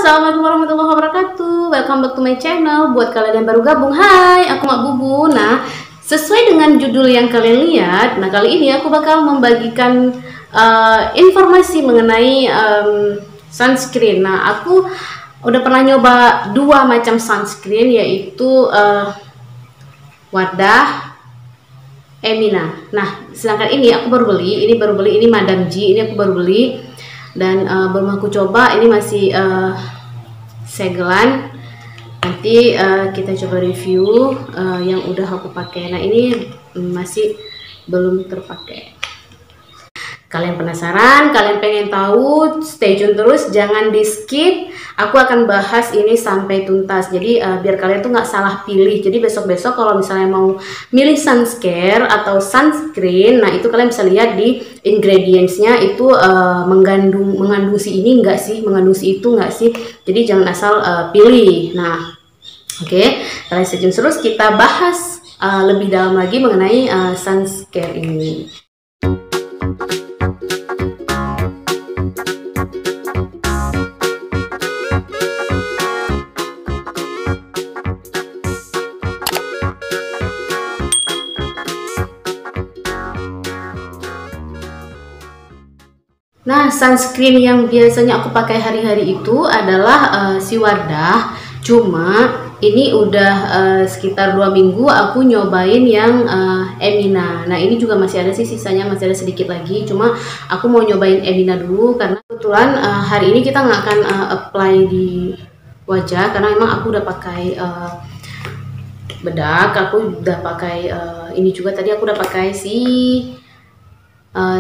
Assalamualaikum warahmatullahi wabarakatuh. Welcome back to my channel. Buat kalian yang baru gabung, hai, aku Mak Bubu. Nah, sesuai dengan judul yang kalian lihat, nah kali ini aku bakal membagikan informasi mengenai sunscreen. Nah, aku udah pernah nyoba dua macam sunscreen, yaitu Wardah, Emina. Nah, sedangkan ini aku baru beli, ini Madam G, ini aku baru beli dan belum aku coba. Ini masih segelan. Nanti kita coba review yang udah aku pakai. Nah, ini masih belum terpakai. Kalian penasaran, kalian pengen tahu, stay tune terus, jangan di skip. Aku akan bahas ini sampai tuntas. Jadi biar kalian tuh nggak salah pilih. Jadi besok-besok kalau misalnya mau milih sunscare atau sunscreen, nah itu kalian bisa lihat di ingredientsnya itu mengandung si ini enggak sih, mengandung si itu enggak sih. Jadi jangan asal pilih. Nah, oke, kalian stay tune terus, kita bahas lebih dalam lagi mengenai sunscare ini. Nah, sunscreen yang biasanya aku pakai hari-hari itu adalah si Wardah. Cuma ini udah sekitar 2 minggu aku nyobain yang Emina. Nah, ini juga masih ada sih, sisanya masih ada sedikit lagi. Cuma aku mau nyobain Emina dulu karena kebetulan hari ini kita nggak akan apply di wajah karena emang aku udah pakai bedak. Aku udah pakai ini juga, tadi aku udah pakai si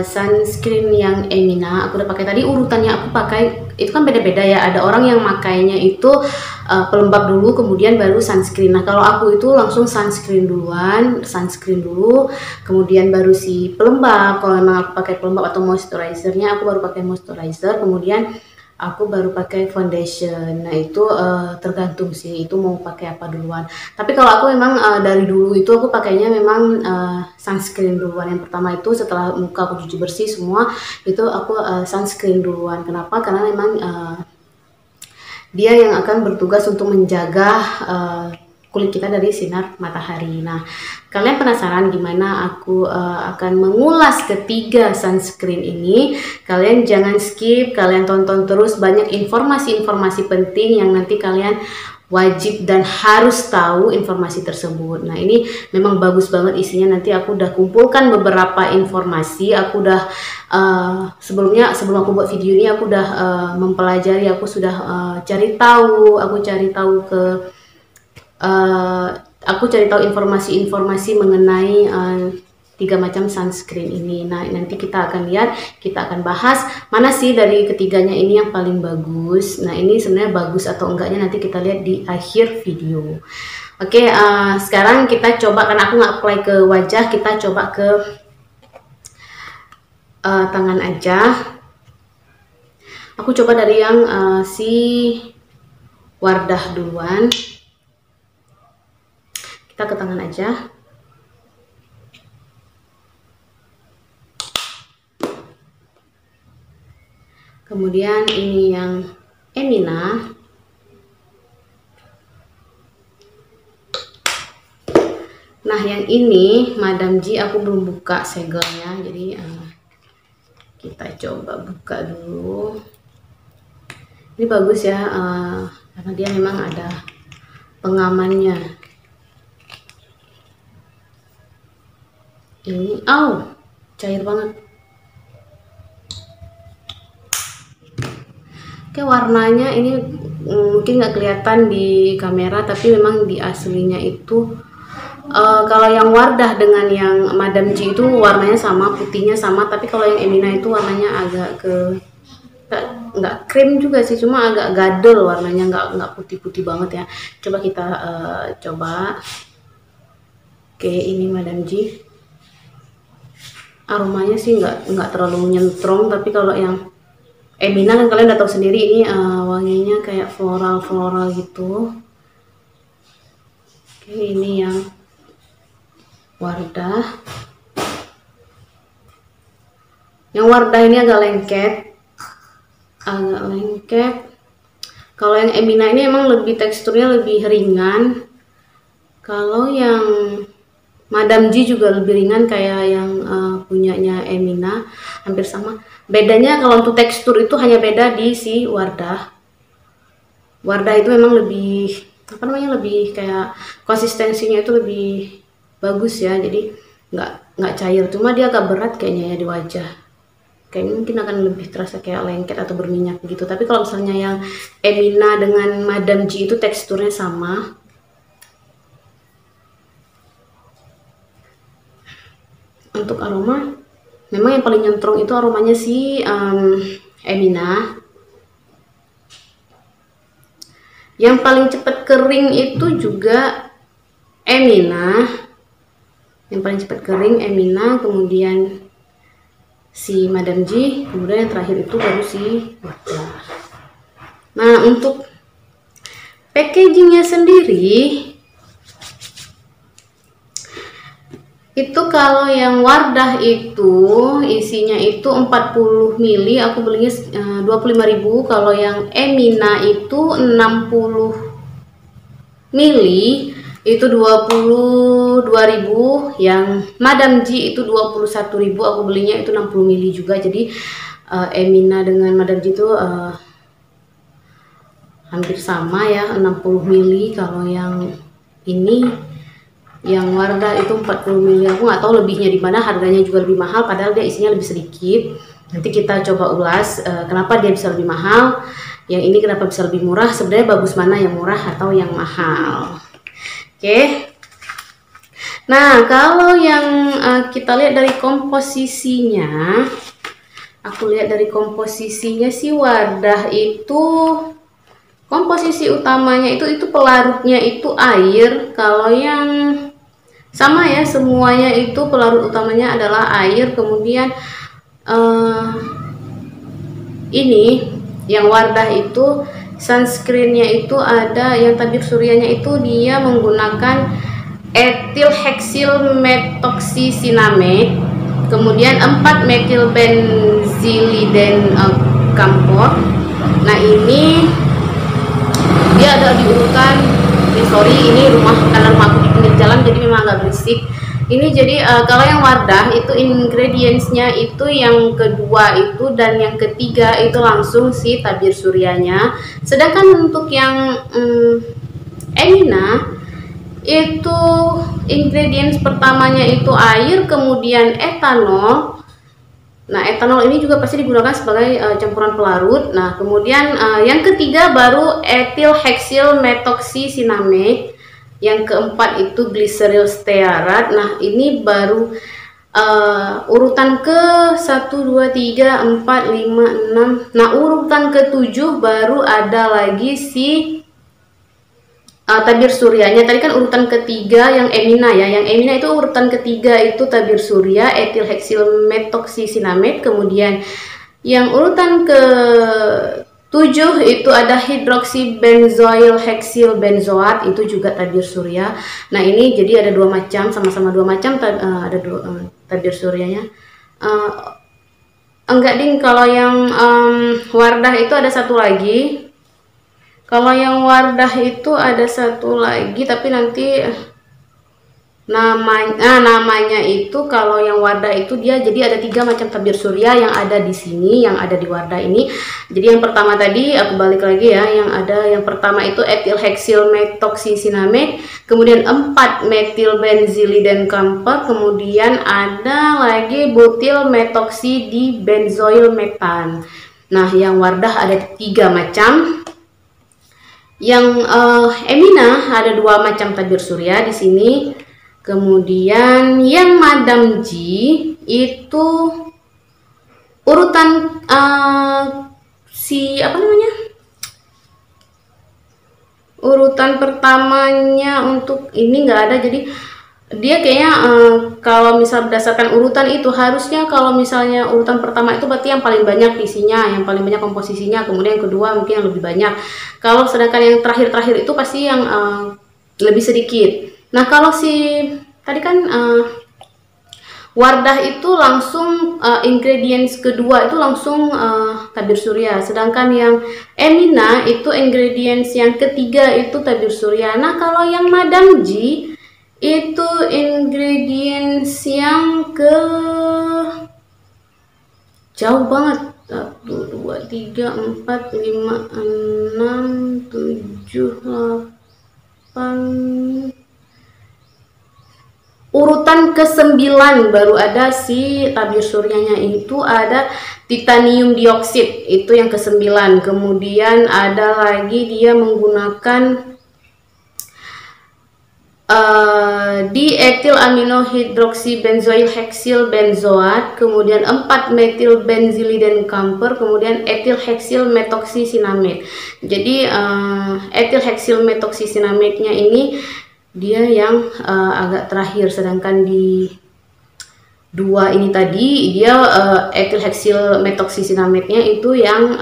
sunscreen yang Emina. Aku udah pakai tadi, urutannya aku pakai itu kan beda-beda ya. Ada orang yang makainya itu pelembab dulu kemudian baru sunscreen. Nah, kalau aku itu langsung sunscreen dulu kemudian baru si pelembab. Kalau memang aku pakai pelembab atau moisturizernya, aku baru pakai moisturizer kemudian aku baru pakai foundation. Nah, itu tergantung sih itu mau pakai apa duluan. Tapi kalau aku memang dari dulu itu aku pakainya memang sunscreen duluan. Yang pertama itu setelah muka aku cuci bersih semua, itu aku sunscreen duluan. Kenapa? Karena memang dia yang akan bertugas untuk menjaga kulit kita dari sinar matahari. Nah, kalian penasaran gimana aku akan mengulas ketiga sunscreen ini? Kalian jangan skip, kalian tonton terus, banyak informasi-informasi penting yang nanti kalian wajib dan harus tahu informasi tersebut. Nah, ini memang bagus banget isinya. Nanti aku udah kumpulkan beberapa informasi. Aku udah sebelum aku buat video ini aku udah mempelajari, aku sudah cari tahu informasi-informasi mengenai 3 macam sunscreen ini. Nah, nanti kita akan lihat, kita akan bahas mana sih dari ketiganya ini yang paling bagus. Nah, ini sebenarnya bagus atau enggaknya nanti kita lihat di akhir video. Oke, sekarang kita coba, karena aku nggak apply ke wajah, kita coba ke tangan aja. Aku coba dari yang si Wardah duluan. Kita ke tangan aja. Kemudian ini yang Emina. Nah, yang ini Madam G aku belum buka segelnya, jadi kita coba buka dulu. Ini bagus ya, karena dia memang ada pengamannya. Ini, cair banget. Oke, warnanya ini mungkin nggak kelihatan di kamera, tapi memang di aslinya itu kalau yang Wardah dengan yang Madam G itu warnanya sama, putihnya sama. Tapi kalau yang Emina itu warnanya agak nggak krim juga sih, cuma agak gadel warnanya, nggak putih-putih banget ya. Coba kita coba. Oke, ini Madam G. Aromanya sih nggak terlalu nyentrong, tapi kalau yang Emina kan kalian udah tahu sendiri, ini wanginya kayak floral gitu. Oke, ini yang Wardah. Yang Wardah ini agak lengket, Kalau yang Emina ini emang lebih teksturnya lebih ringan. Kalau yang Madam G juga lebih ringan kayak yang punyanya Emina, hampir sama. Bedanya kalau untuk tekstur itu hanya beda di si Wardah. Wardah itu memang lebih apa namanya, lebih kayak konsistensinya itu lebih bagus ya, jadi nggak cair, cuma dia agak berat kayaknya ya di wajah. Kayaknya mungkin akan lebih terasa kayak lengket atau berminyak gitu. Tapi kalau misalnya yang Emina dengan Madam G itu teksturnya sama. Untuk aroma, memang yang paling nyentrong itu aromanya si Emina. Yang paling cepat kering itu juga Emina. Yang paling cepat kering Emina, kemudian si Madam G, kemudian yang terakhir itu baru si Wardah. Nah, untuk packagingnya sendiri itu kalau yang Wardah itu isinya itu 40 ml, aku belinya 25.000. Kalau yang Emina itu 60 ml itu 22.000, yang Madam G itu 21.000, aku belinya itu 60 ml juga. Jadi Emina dengan Madam G itu hampir sama ya, 60 ml. Kalau yang ini yang Wardah itu 40 ml, aku nggak tahu lebihnya di mana, harganya juga lebih mahal padahal dia isinya lebih sedikit. Nanti kita coba ulas kenapa dia bisa lebih mahal, yang ini kenapa bisa lebih murah, sebenarnya bagus mana, yang murah atau yang mahal. Oke. Nah, kalau yang kita lihat dari komposisinya, aku lihat dari komposisinya si Wardah itu, komposisi utamanya itu pelarutnya itu air. Kalau yang sama ya, semuanya itu pelarut utamanya adalah air. Kemudian ini yang Wardah itu sunscreennya itu ada yang tabir suryanya itu dia menggunakan etil heksil methoxycinnamate, kemudian 4 metil benziliden campur. Nah, ini dia ada di urutan, sorry ini karena rumah aku di pinggir jalan jadi memang agak berisik. Ini jadi kalau yang Wardah itu ingredientsnya itu yang kedua itu, dan yang ketiga itu langsung si tabir suryanya. Sedangkan untuk yang Emina itu ingredients pertamanya itu air, kemudian etanol. Nah, etanol ini juga pasti digunakan sebagai campuran pelarut. Nah, kemudian yang ketiga baru etil heksil methoxycinnamate. Yang keempat itu glyceryl stearat. Nah, ini baru urutan ke 1, 2, 3, 4, 5, 6. Nah, urutan ke-7 baru ada lagi si tabir suryanya. Tadi kan urutan ketiga yang Emina ya. Yang Emina itu urutan ketiga itu tabir surya, etil heksil methoxycinnamate. Kemudian yang urutan ke-7 itu ada hidroksibenzoil heksil benzoat, itu juga tabir surya. Nah, ini jadi ada dua macam, sama-sama dua macam, ada dua tabir suryanya. Enggak ding, kalau yang Wardah itu ada satu lagi. Kalau yang Wardah itu ada satu lagi, tapi nanti namanya itu, kalau yang Wardah itu dia jadi ada 3 macam tabir surya yang ada di sini, yang ada di Wardah ini. Jadi yang pertama tadi aku balik lagi ya, yang pertama itu etil heksil methoxycinnamate, kemudian 4 metil benziliden camphor, kemudian ada lagi butil methoxy di benzoil metan. Nah, yang Wardah ada 3 macam. Yang Emina ada 2 macam tabir surya di sini. Kemudian yang Madam G itu urutan urutan pertamanya untuk ini nggak ada. Jadi dia kayaknya kalau misal berdasarkan urutan itu harusnya kalau misalnya urutan pertama itu berarti yang paling banyak isinya, yang paling banyak komposisinya, kemudian yang kedua mungkin yang lebih banyak. Kalau sedangkan yang terakhir-terakhir itu pasti yang lebih sedikit. Nah, kalau si tadi kan Wardah itu langsung ingredients kedua itu langsung tabir surya, sedangkan yang Emina itu ingredients yang ketiga itu tabir surya. Nah kalau yang Madam G itu ingredients yang ke jauh banget, 1, 2, 3, 4, 5, 6, 7, 8, urutan ke-9 baru ada si tabir suryanya, itu ada titanium dioksid, itu yang ke-9. Kemudian ada lagi dia menggunakan di etil amino hidroksi benzoil heksil benzoat, kemudian 4 metil benziliden camphor, kemudian etil heksil metoksisinamid. Jadi etil heksil metoksisinamidnya ini dia yang agak terakhir, sedangkan di 2 ini tadi dia etil heksil metoksisinamidnya itu yang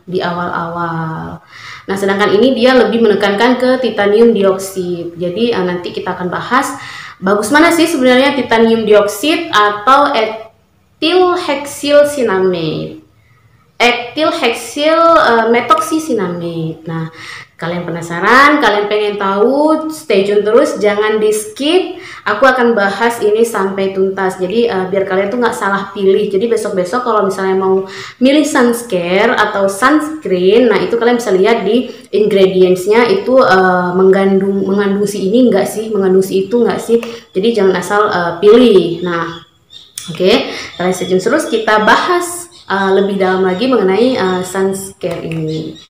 di awal-awal. Nah, sedangkan ini dia lebih menekankan ke titanium dioksid. Jadi nanti kita akan bahas bagus mana sih sebenarnya titanium dioksid atau etil heksil sinamid, etil heksil metoksisinamid. Nah, kalian penasaran, kalian pengen tahu, stay tune terus, jangan di skip. Aku akan bahas ini sampai tuntas. Jadi biar kalian tuh nggak salah pilih. Jadi besok-besok kalau misalnya mau milih sunscare atau sunscreen, nah itu kalian bisa lihat di ingredientsnya itu mengandung si ini enggak sih, mengandung si itu enggak sih. Jadi jangan asal pilih. Nah, oke, kalian stay tune terus, kita bahas lebih dalam lagi mengenai sunscare ini.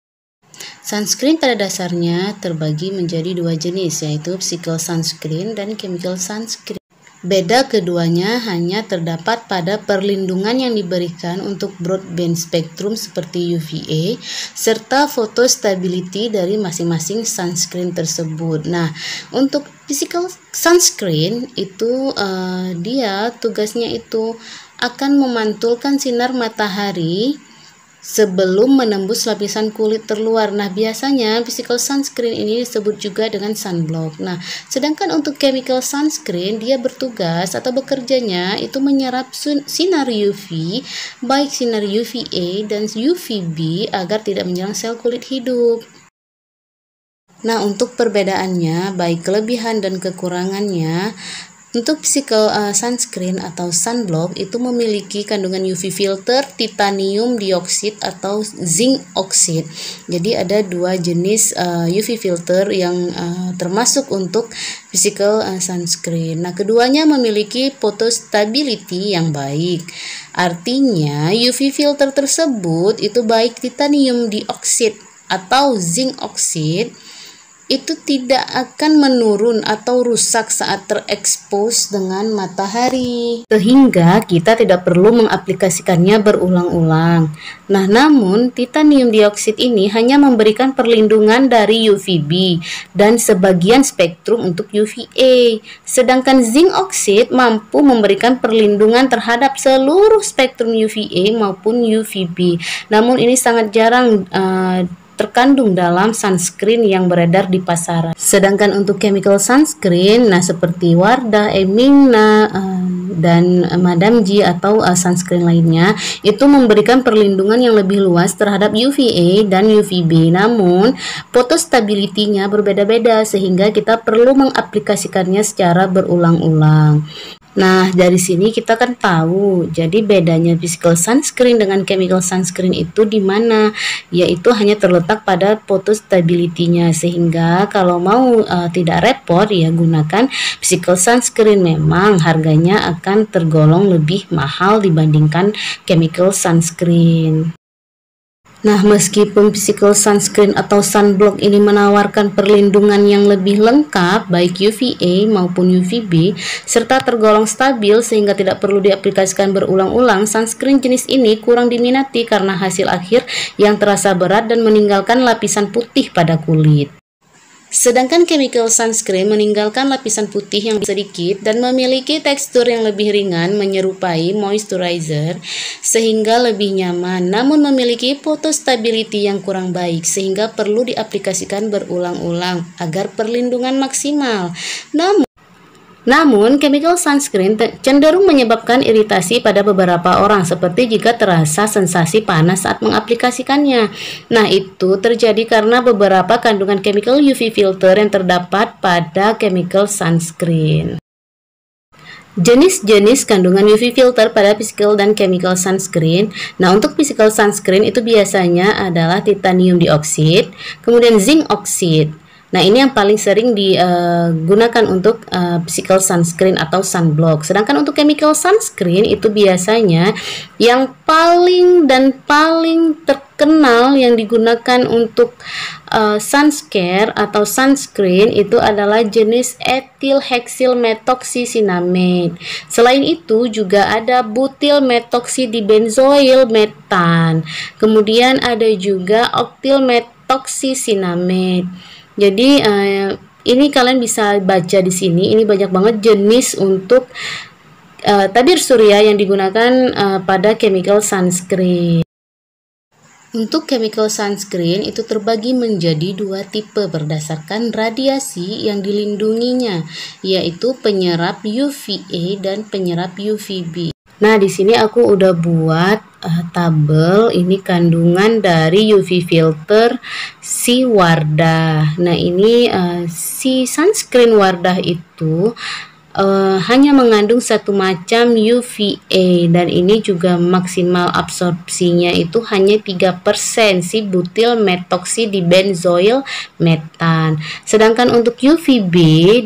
Sunscreen pada dasarnya terbagi menjadi 2 jenis, yaitu physical sunscreen dan chemical sunscreen. Beda keduanya hanya terdapat pada perlindungan yang diberikan untuk broadband spektrum seperti UVA serta photostability dari masing-masing sunscreen tersebut. Nah, untuk physical sunscreen itu dia tugasnya itu akan memantulkan sinar matahari sebelum menembus lapisan kulit terluar. Nah, biasanya physical sunscreen ini disebut juga dengan sunblock. Nah, sedangkan untuk chemical sunscreen dia bertugas atau bekerjanya itu menyerap sinar UV, baik sinar UVA dan UVB agar tidak menyerang sel kulit hidup. Nah, untuk perbedaannya, baik kelebihan dan kekurangannya, untuk physical sunscreen atau sunblock itu memiliki kandungan UV filter titanium dioksid atau zinc oxide. Jadi ada 2 jenis UV filter yang termasuk untuk physical sunscreen. Nah, keduanya memiliki photostability yang baik. Artinya UV filter tersebut itu baik titanium dioksid atau zinc oxide itu tidak akan menurun atau rusak saat terekspos dengan matahari, sehingga kita tidak perlu mengaplikasikannya berulang-ulang. Nah, namun titanium dioksid ini hanya memberikan perlindungan dari UVB dan sebagian spektrum untuk UVA, sedangkan zinc oxide mampu memberikan perlindungan terhadap seluruh spektrum UVA maupun UVB. Namun ini sangat jarang terkandung dalam sunscreen yang beredar di pasaran. Sedangkan untuk chemical sunscreen, nah seperti Wardah, Emina, dan Madam G atau sunscreen lainnya, itu memberikan perlindungan yang lebih luas terhadap UVA dan UVB. Namun, photostability-nya berbeda-beda sehingga kita perlu mengaplikasikannya secara berulang-ulang. Nah, dari sini kita kan tahu, jadi bedanya physical sunscreen dengan chemical sunscreen itu di mana? Yaitu hanya terletak pada photostability-nya, sehingga kalau mau tidak repot ya gunakan physical sunscreen. Memang harganya akan tergolong lebih mahal dibandingkan chemical sunscreen. Nah, meskipun physical sunscreen atau sunblock ini menawarkan perlindungan yang lebih lengkap baik UVA maupun UVB serta tergolong stabil sehingga tidak perlu diaplikasikan berulang-ulang, sunscreen jenis ini kurang diminati karena hasil akhir yang terasa berat dan meninggalkan lapisan putih pada kulit. Sedangkan chemical sunscreen meninggalkan lapisan putih yang sedikit dan memiliki tekstur yang lebih ringan menyerupai moisturizer sehingga lebih nyaman, namun memiliki photostability yang kurang baik sehingga perlu diaplikasikan berulang-ulang agar perlindungan maksimal. Namun Namun, chemical sunscreen cenderung menyebabkan iritasi pada beberapa orang, seperti jika terasa sensasi panas saat mengaplikasikannya. Nah, itu terjadi karena beberapa kandungan chemical UV filter yang terdapat pada chemical sunscreen. Jenis-jenis kandungan UV filter pada physical dan chemical sunscreen. Nah, untuk physical sunscreen itu biasanya adalah titanium dioksida, kemudian zinc oxide. Nah, ini yang paling sering digunakan untuk physical sunscreen atau sunblock. Sedangkan untuk chemical sunscreen itu biasanya yang paling terkenal yang digunakan untuk sunscare atau sunscreen itu adalah jenis ethyl hexyl methoxycinnamate. Selain itu juga ada butyl methoxydibenzoyl metan. Kemudian ada juga oktyl methoxycinnamate. Jadi ini kalian bisa baca di sini. Ini banyak banget jenis untuk tabir surya yang digunakan pada chemical sunscreen. Untuk chemical sunscreen itu terbagi menjadi dua tipe berdasarkan radiasi yang dilindunginya, yaitu penyerap UVA dan penyerap UVB. Nah, di sini aku udah buat tabel ini kandungan dari UV filter si Wardah. Nah, ini si sunscreen Wardah itu hanya mengandung satu macam UVA, dan ini juga maksimal absorpsinya itu hanya 3% si butyl methoxydibenzoyl metan. Sedangkan untuk UVB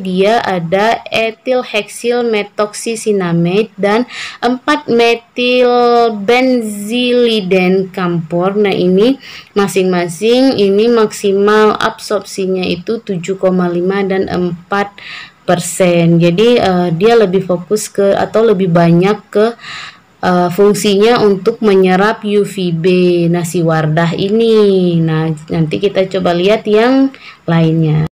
dia ada ethyl hexyl methoxycinnamate dan 4-metil benzylidene campur. Nah, ini masing-masing ini maksimal absorpsinya itu 7,5 dan 4%. Jadi dia lebih fokus ke atau lebih banyak ke fungsinya untuk menyerap UVB. Nah, si Wardah ini. Nah, nanti kita coba lihat yang lainnya.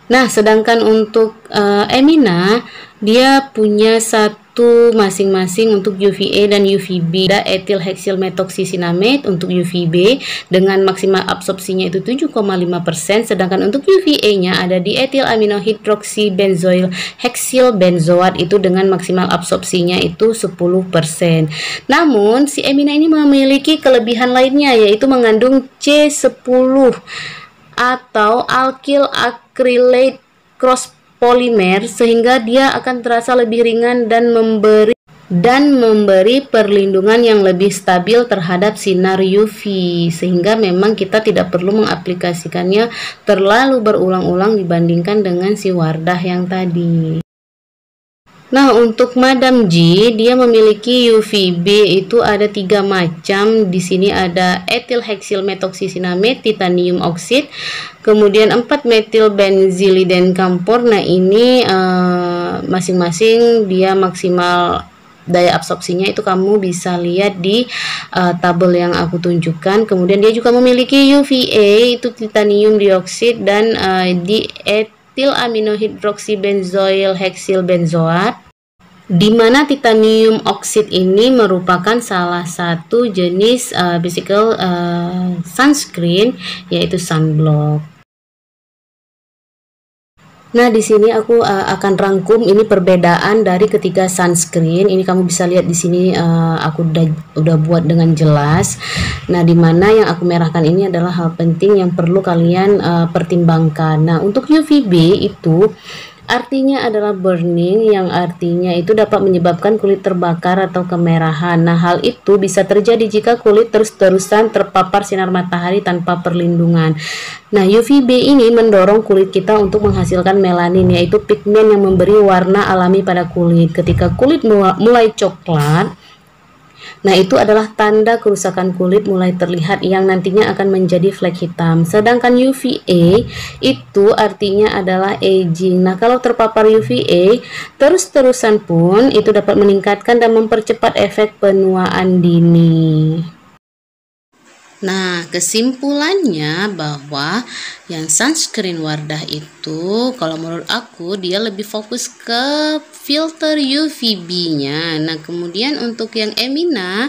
Nah, sedangkan untuk Emina dia punya satu masing-masing untuk UVA dan UVB. Ada ethyl hexyl methoxycinnamate untuk UVB dengan maksimal absorpsinya itu 7,5%, sedangkan untuk UVA-nya ada di ethyl amino hydroxybenzoyl hexyl benzoat itu dengan maksimal absorpsinya itu 10%. Namun si Emina ini memiliki kelebihan lainnya, yaitu mengandung C10 atau alkyl acrylate cross polimer, sehingga dia akan terasa lebih ringan dan memberi perlindungan yang lebih stabil terhadap sinar UV, sehingga memang kita tidak perlu mengaplikasikannya terlalu berulang-ulang dibandingkan dengan si Wardah yang tadi. Nah, untuk Madam G dia memiliki UVB itu ada 3 macam. Di sini ada ethyl hexyl methoxycinnamate, titanium oxide, kemudian 4-metil benzylidene campur. Nah, ini masing-masing dia maksimal daya absorpsinya itu kamu bisa lihat di tabel yang aku tunjukkan. Kemudian dia juga memiliki UVA itu titanium dioksida dan di ethyl amino hydroxybenzoyl hexyl benzoat, di mana titanium oxide ini merupakan salah satu jenis physical sunscreen, yaitu sunblock. Nah, di sini aku akan rangkum ini perbedaan dari ketiga sunscreen. Ini kamu bisa lihat di sini aku udah buat dengan jelas. Nah, di mana yang aku merahkan ini adalah hal penting yang perlu kalian pertimbangkan. Nah, untuk UVB itu artinya adalah burning, yang artinya itu dapat menyebabkan kulit terbakar atau kemerahan. Nah, hal itu bisa terjadi jika kulit terus-terusan terpapar sinar matahari tanpa perlindungan. Nah, UVB ini mendorong kulit kita untuk menghasilkan melanin, yaitu pigmen yang memberi warna alami pada kulit. Ketika kulit mulai coklat, nah itu adalah tanda kerusakan kulit mulai terlihat, yang nantinya akan menjadi flek hitam. Sedangkan UVA itu artinya adalah aging. Nah, kalau terpapar UVA terus-terusan pun itu dapat meningkatkan dan mempercepat efek penuaan dini. Nah, kesimpulannya bahwa yang sunscreen Wardah itu kalau menurut aku dia lebih fokus ke filter UVB-nya. Nah, kemudian untuk yang Emina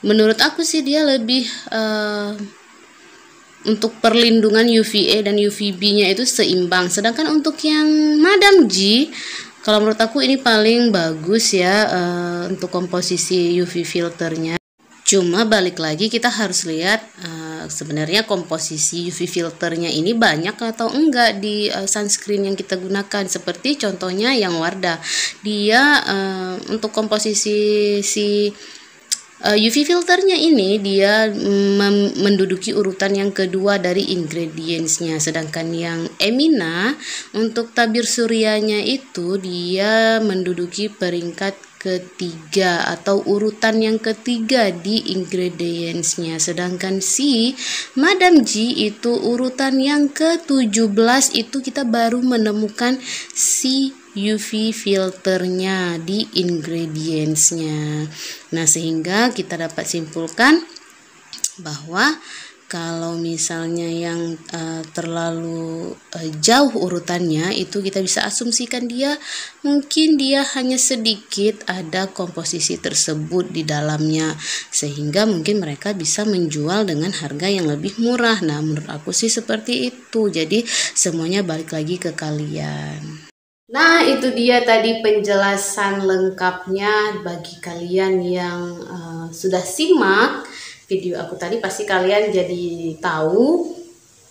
menurut aku sih dia lebih untuk perlindungan UVA dan UVB-nya itu seimbang. Sedangkan untuk yang Madam G, kalau menurut aku ini paling bagus ya untuk komposisi UV filternya. Cuma balik lagi kita harus lihat sebenarnya komposisi UV filternya ini banyak atau enggak di sunscreen yang kita gunakan. Seperti contohnya yang Wardah, dia untuk komposisi si UV filternya ini dia menduduki urutan yang kedua dari ingredientsnya. Sedangkan yang Emina untuk tabir suryanya itu dia menduduki peringkat ketiga atau urutan yang ketiga di ingredientsnya. Sedangkan si Madam G itu urutan yang ke-17, itu kita baru menemukan si UV filternya di ingredientsnya. Nah, sehingga kita dapat simpulkan bahwa kalau misalnya yang terlalu jauh urutannya itu kita bisa asumsikan mungkin dia hanya sedikit ada komposisi tersebut di dalamnya, sehingga mungkin mereka bisa menjual dengan harga yang lebih murah. Nah, menurut aku sih seperti itu. Jadi semuanya balik lagi ke kalian. Nah, itu dia tadi penjelasan lengkapnya bagi kalian yang sudah simak video aku tadi. Pasti kalian jadi tahu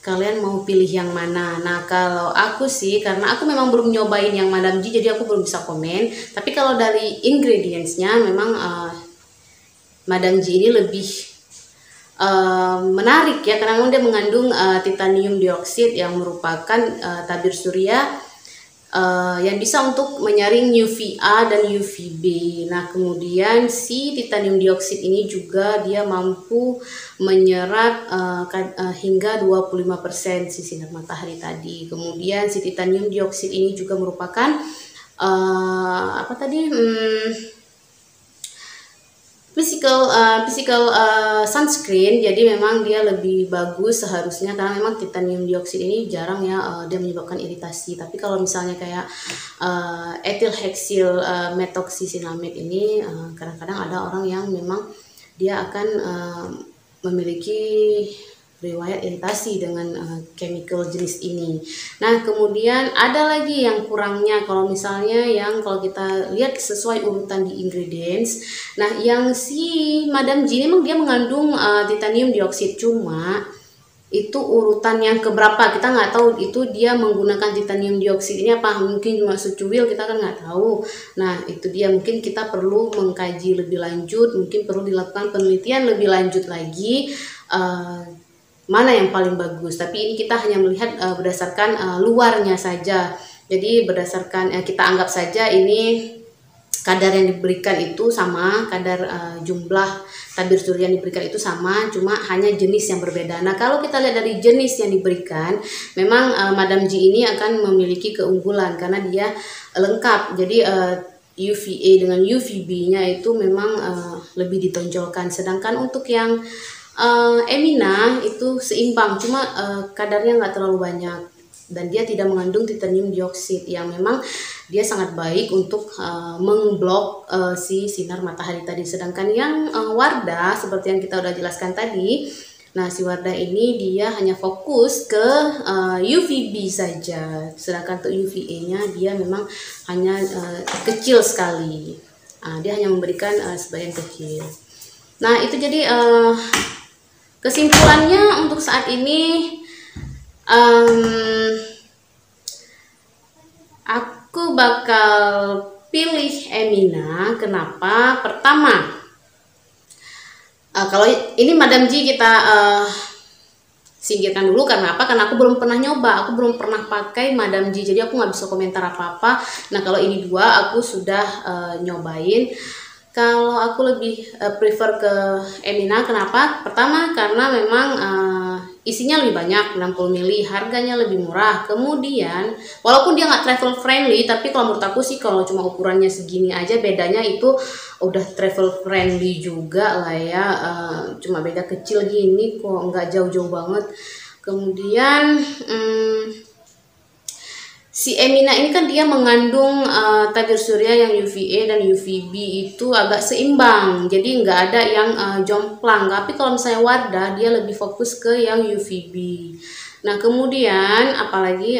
kalian mau pilih yang mana. Nah, kalau aku sih, karena aku memang belum nyobain yang Madam G, jadi aku belum bisa komen. Tapi kalau dari ingredientsnya memang Madam G ini lebih menarik ya, karena memang dia mengandung titanium dioksida yang merupakan tabir surya yang bisa untuk menyaring UVA dan UVB. Nah, kemudian si titanium dioksida ini juga dia mampu menyerap hingga 25% si sinar matahari tadi. Kemudian si titanium dioksida ini juga merupakan physical sunscreen. Jadi memang dia lebih bagus seharusnya, karena memang titanium dioksida ini jarang ya dia menyebabkan iritasi. Tapi kalau misalnya kayak ethyl hexyl methoxycinnamide ini kadang-kadang ada orang yang memang dia akan memiliki riwayat iritasi dengan chemical jenis ini. Nah, kemudian ada lagi yang kurangnya kalau misalnya kalau kita lihat sesuai urutan di ingredients. Nah, yang si Madam G memang dia mengandung titanium dioksida, cuma itu urutan yang keberapa kita nggak tahu. Itu dia menggunakan titanium dioksida ini apa mungkin cuma secuil, kita kan nggak tahu. Nah, itu dia, mungkin kita perlu mengkaji lebih lanjut, mungkin perlu dilakukan penelitian lebih lanjut lagi mana yang paling bagus. Tapi ini kita hanya melihat berdasarkan luarnya saja. Jadi berdasarkan kita anggap saja ini kadar yang diberikan itu sama, kadar jumlah tabir surya yang diberikan itu sama, cuma hanya jenis yang berbeda. Nah, kalau kita lihat dari jenis yang diberikan, memang Madam G ini akan memiliki keunggulan karena dia lengkap. Jadi UVA dengan UVB-nya itu memang lebih ditonjolkan. Sedangkan untuk yang Emina itu seimbang, cuma kadarnya nggak terlalu banyak, dan dia tidak mengandung titanium dioksida yang memang dia sangat baik untuk mengblok si sinar matahari tadi. Sedangkan yang Wardah seperti yang kita udah jelaskan tadi, nah si Wardah ini dia hanya fokus ke UVB saja, sedangkan untuk UVA-nya dia memang hanya kecil sekali. Dia hanya memberikan sebagian kecil. Nah, itu jadi kesimpulannya untuk saat ini, aku bakal pilih Emina. Kenapa? Pertama, kalau ini Madam G kita singkirkan dulu. Karena apa? Karena aku belum pernah nyoba, aku belum pernah pakai Madam G, jadi aku nggak bisa komentar apa-apa. Nah, kalau ini dua aku sudah nyobain. Kalau aku lebih prefer ke Emina. Kenapa? Pertama, karena memang isinya lebih banyak, 60 ml, harganya lebih murah. Kemudian, walaupun dia nggak travel friendly, tapi kalau menurut aku sih kalau cuma ukurannya segini aja, bedanya itu udah travel friendly juga lah ya. Cuma beda kecil gini kok, nggak jauh-jauh banget. Kemudian si Emina ini kan dia mengandung tabir surya yang UVA dan UVB itu agak seimbang, jadi nggak ada yang jomplang. Tapi kalau misalnya Wardah dia lebih fokus ke yang UVB. Nah kemudian apalagi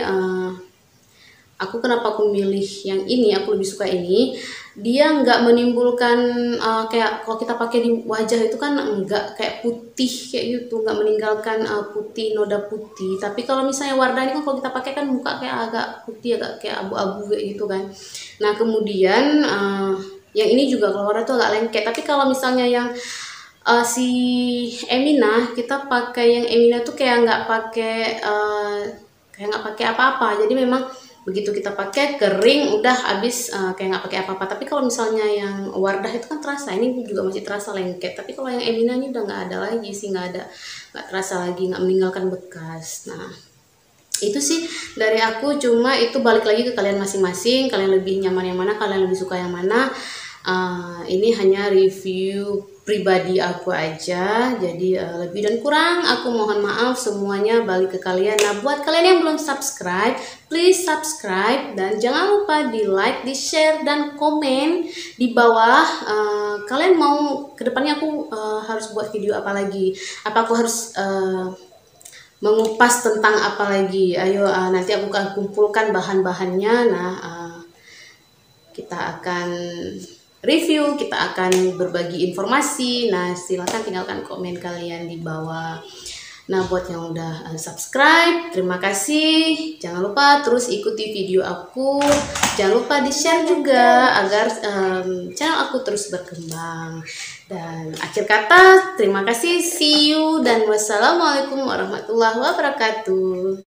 aku kenapa aku milih yang ini, aku lebih suka ini, dia nggak menimbulkan kayak kalau kita pakai di wajah itu kan nggak kayak putih kayak gitu, nggak meninggalkan putih, noda putih. Tapi kalau misalnya Wardah ini kan kalau kita pakai kan muka kayak agak putih, agak kayak abu-abu kayak gitu kan. Nah kemudian yang ini juga kalau Wardah tuh agak lengket. Tapi kalau misalnya yang si Emina, kita pakai yang Emina tuh kayak nggak pakai apa-apa. Jadi memang begitu kita pakai kering udah habis, kayak nggak pakai apa-apa. Tapi kalau misalnya yang Wardah itu kan terasa, ini juga masih terasa lengket. Tapi kalau yang Emina ini udah nggak ada lagi sih, nggak terasa lagi, nggak meninggalkan bekas. Nah itu sih dari aku, cuma itu balik lagi ke kalian masing-masing, kalian lebih nyaman yang mana, kalian lebih suka yang mana. Ini hanya review pribadi aku aja, jadi lebih dan kurang aku mohon maaf semuanya, balik ke kalian. Nah buat kalian yang belum subscribe, please subscribe dan jangan lupa di like, di share dan komen di bawah. Kalian mau kedepannya aku harus buat video apa lagi, apa aku harus mengupas tentang apa lagi. Ayo nanti aku akan kumpulkan bahan-bahannya. Nah kita akan review, kita akan berbagi informasi. Nah silahkan tinggalkan komen kalian di bawah. Nah buat yang udah subscribe, terima kasih. Jangan lupa terus ikuti video aku. Jangan lupa di share juga agar channel aku terus berkembang. Dan akhir kata terima kasih, see you dan wassalamualaikum warahmatullahi wabarakatuh.